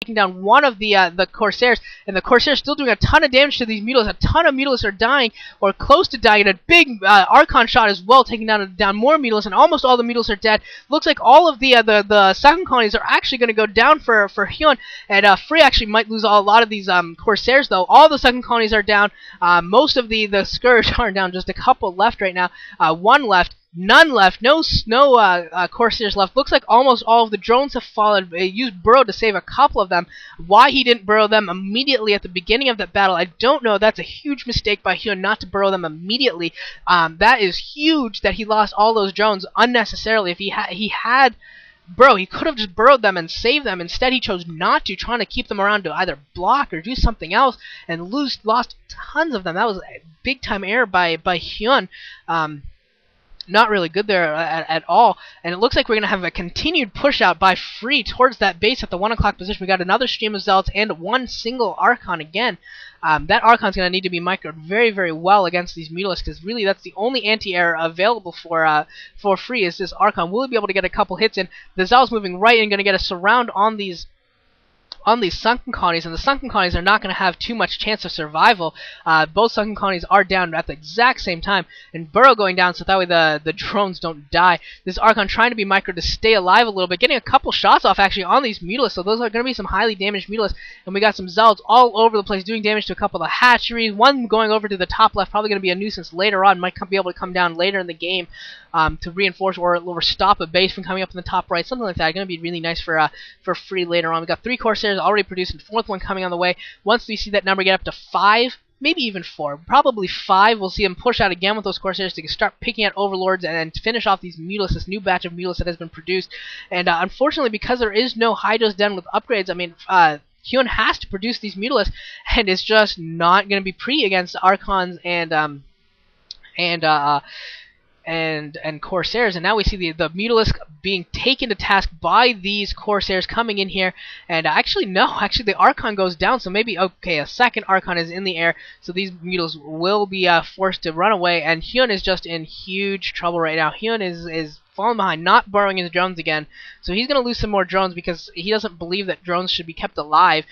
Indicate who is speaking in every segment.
Speaker 1: taking down one of the Corsairs, and the Corsairs still doing a ton of damage to these Mutalisks. A ton of Mutalisks are dying, or close to dying, and a big Archon shot as well, taking down more Mutalisks, and almost all the Mutalisks are dead. Looks like all of the second colonies are actually going to go down for Hyun, and Free actually might lose a lot of these Corsairs, though. All the second colonies are down. Most of the Scourge are down. Just a couple left right now. One left. None left. No Corsairs left. Looks like almost all of the drones have fallen. He used Burrow to save a couple of them. Why he didn't burrow them immediately at the beginning of that battle, I don't know. That's a huge mistake by Hyun not to burrow them immediately. That is huge that he lost all those drones unnecessarily. If he had Burrow, he could have just burrowed them and saved them. Instead, he chose not to, trying to keep them around to either block or do something else, and lost tons of them. That was a big-time error by Hyun. Not really good there at all, and it looks like we're going to have a continued push out by Free towards that base at the 1 o'clock position. We got another stream of Zealots and one single Archon again. That Archon's going to need to be microed very, very well against these Mutalisks, because really that's the only anti-air available for Free is this Archon. Will he be able to get a couple hits in? The Zealot's moving right and going to get a surround on these sunken colonies, and the sunken colonies are not going to have too much chance of survival. Both sunken colonies are down at the exact same time, and Burrow going down so that way the drones don't die. This Archon trying to be microed to stay alive a little bit, getting a couple shots off actually on these Mutalisks, so those are going to be some highly damaged Mutalisks, and we got some Zealots all over the place doing damage to a couple of the hatcheries, one going over to the top left, probably going to be a nuisance later on, might be able to come down later in the game to reinforce or stop a base from coming up in the top right, something like that. Going to be really nice for Free later on. We got 3 Corsairs already produced, and 4th one coming on the way. Once we see that number get up to 5, maybe even 4, probably 5, we'll see him push out again with those Corsairs to start picking at Overlords and finish off these Mutalisks, this new batch of Mutalisks that has been produced. And unfortunately, because there is no Hydras done with upgrades, I mean, Hyun has to produce these Mutalisks, and it's just not going to be pretty against Archons and Corsairs. And now we see the Mutalisk being taken to task by these Corsairs coming in here, and actually the Archon goes down, so maybe, okay, a second Archon is in the air, so these Mutalisks will be forced to run away, and Hyun is just in huge trouble right now. Hyun is falling behind, not borrowing his drones again, so he's going to lose some more drones because he doesn't believe that drones should be kept alive.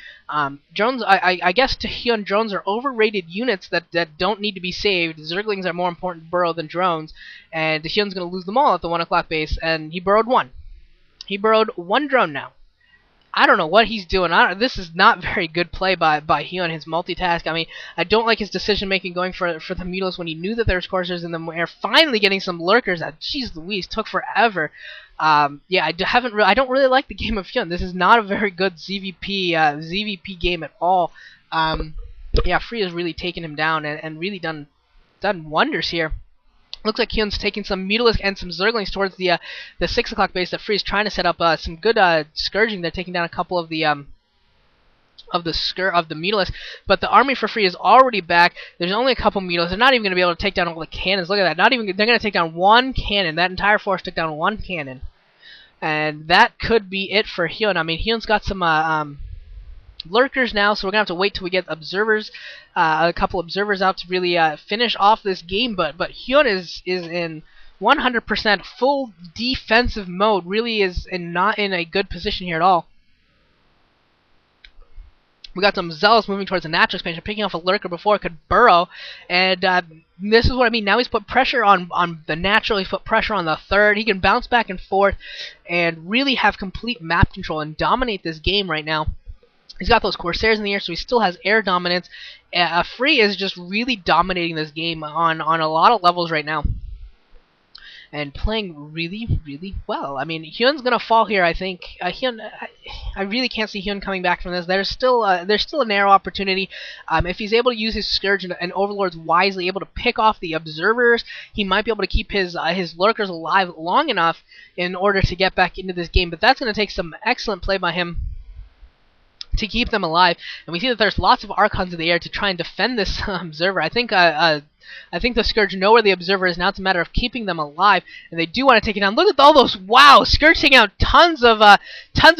Speaker 1: Drones, I guess to Hyun, drones are overrated units that don't need to be saved. Zerglings are more important to burrow than drones, and Hyun's going to lose them all at the 1 o'clock base, and he burrowed one. He burrowed one drone now. I don't know what he's doing. This is not very good play by Hyun, his multitask. I mean, I don't like his decision-making going for the Mutalisks when he knew that there was Corsairs in the air. Finally getting some Lurkers that, jeez Louise, took forever. Yeah, I don't really like the game of Hyun. This is not a very good ZVP game at all. Yeah, Free has really taken him down and really done wonders here. Looks like Hyun's taking some Mutalisks and some Zerglings towards the 6 o'clock base that Free is trying to set up some good scourging. They're taking down a couple of the Mutalisks, but the army for Free is already back. There's only a couple Mutalisks. They're not even going to be able to take down all the cannons. Look at that. They're going to take down one cannon. That entire force took down one cannon, and that could be it for Hyun. I mean, Hyun's got some Lurkers now, so we're gonna have to wait till we get observers, a couple observers out to really finish off this game. But Hyun is in 100% full defensive mode. Really is not in a good position here at all. We got some Zealots moving towards the natural expansion, picking off a Lurker before it could burrow, and this is what I mean. Now he's put pressure on the natural, he's put pressure on the third. He can bounce back and forth and really have complete map control and dominate this game right now. He's got those Corsairs in the air, so he still has air dominance. Free is just really dominating this game on a lot of levels right now, and playing really, really well. I mean, Hyun's gonna fall here. I think Hyun. I really can't see Hyun coming back from this. There's still a narrow opportunity. If he's able to use his Scourge and Overlords wisely, able to pick off the observers, he might be able to keep his Lurkers alive long enough in order to get back into this game. But that's gonna take some excellent play by him to keep them alive, and we see that there's lots of Archons in the air to try and defend this observer. I think the Scourge know where the observer is now. It's a matter of keeping them alive, and they do want to take it down. Look at all those! Wow, Scourge taking out tons of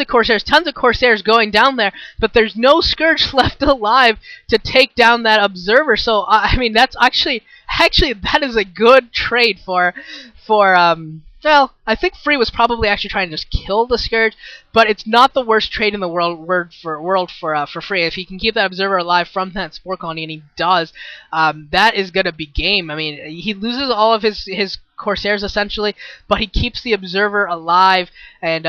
Speaker 1: Corsairs going down there, but there's no Scourge left alive to take down that observer. So I mean, that's actually that is a good trade for Well, I think Free was probably actually trying to just kill the Scourge, but it's not the worst trade in the world for Free. If he can keep that Observer alive from that Spore Colony, and he does, that is gonna be game. I mean, he loses all of his Corsairs essentially, but he keeps the Observer alive, and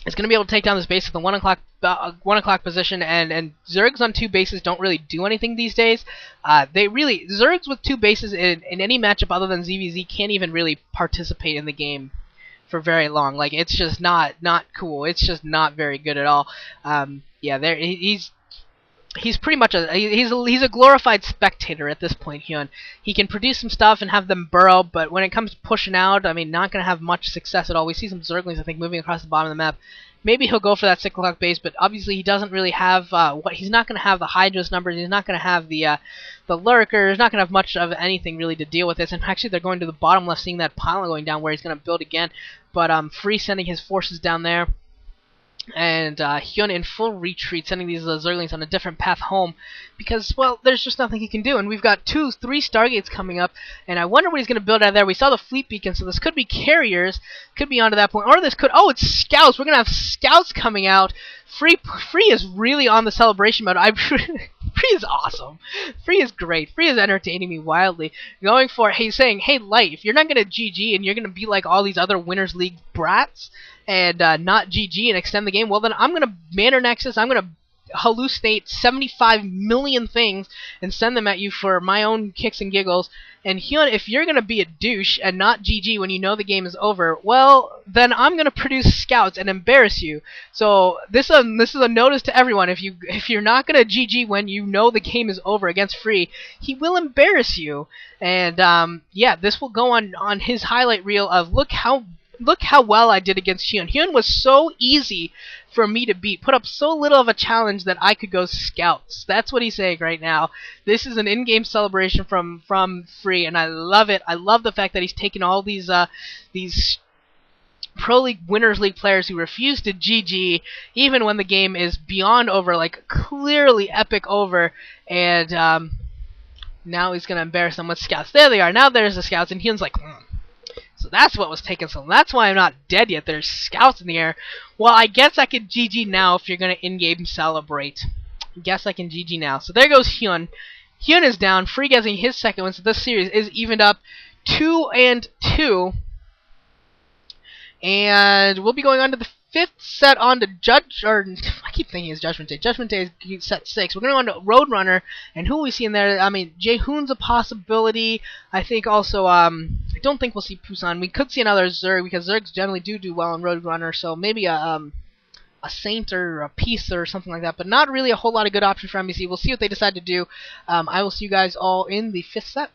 Speaker 1: is going to be able to take down this base at the 1 o'clock position, and Zergs on 2 bases don't really do anything these days. Zergs with 2 bases in any matchup other than ZVZ can't even really participate in the game for very long. Like, it's just not cool. It's just not very good at all. Yeah, he's pretty much he's a glorified spectator at this point, Hyun. He can produce some stuff and have them burrow, but when it comes to pushing out, I mean, not going to have much success at all. We see some Zerglings, I think, moving across the bottom of the map. Maybe he'll go for that 6 o'clock base, but obviously he doesn't really have he's not going to have the Hydra's numbers. He's not going to have the Lurker. He's not going to have much of anything really to deal with this. And actually, they're going to the bottom left, seeing that pylon going down where he's going to build again. But Free sending his forces down there. And Hyun in full retreat, sending these Zerglings on a different path home, because, well, there's just nothing he can do. And we've got 3 Stargates coming up, and I wonder what he's going to build out of there. We saw the fleet beacon, so this could be carriers, could be onto that point, or this could, oh, it's scouts. We're going to have scouts coming out. Free is really on the celebration mode. Free is awesome. Free is great. Free is entertaining me wildly. Going for it, he's saying, hey, Light, if you're not going to GG and you're going to be like all these other Winners League brats and not GG and extend the game, well, then I'm going to Manor Nexus, I'm going to hallucinate 75 million things and send them at you for my own kicks and giggles. And Hyun, if you're going to be a douche and not GG when you know the game is over, well, then I'm going to produce scouts and embarrass you. So this is a notice to everyone. If you're not going to GG when you know the game is over against Free, he will embarrass you. And yeah, this will go on his highlight reel of look how well I did against Hyun. Hyun was so easy for me to beat, put up so little of a challenge that I could go scouts. That's what he's saying right now. This is an in-game celebration from Free, and I love it. I love the fact that he's taken all these Pro League Winners League players who refuse to GG even when the game is beyond over, like clearly epic over, and now he's going to embarrass them with scouts. There they are. Now there's the scouts, and Hyun's like, So that's what was taking so long. That's why I'm not dead yet. There's scouts in the air. Well, I guess I can GG now if you're going to in-game celebrate. I guess I can GG now. So there goes Hyun. Hyun is down. Free getting his second win. So this series is evened up 2-2. And we'll be going on to the 5th set on to I keep thinking it's Judgment Day. Judgment Day is set 6. We're going to go on to Roadrunner, and who we see in there? I mean, Jaehoon's a possibility. I think also, I don't think we'll see Busan. We could see another Zerg, because Zergs generally do well in Roadrunner, so maybe a Saint or a Peace or something like that, but not really a whole lot of good options for MBC. We'll see what they decide to do. I will see you guys all in the 5th set.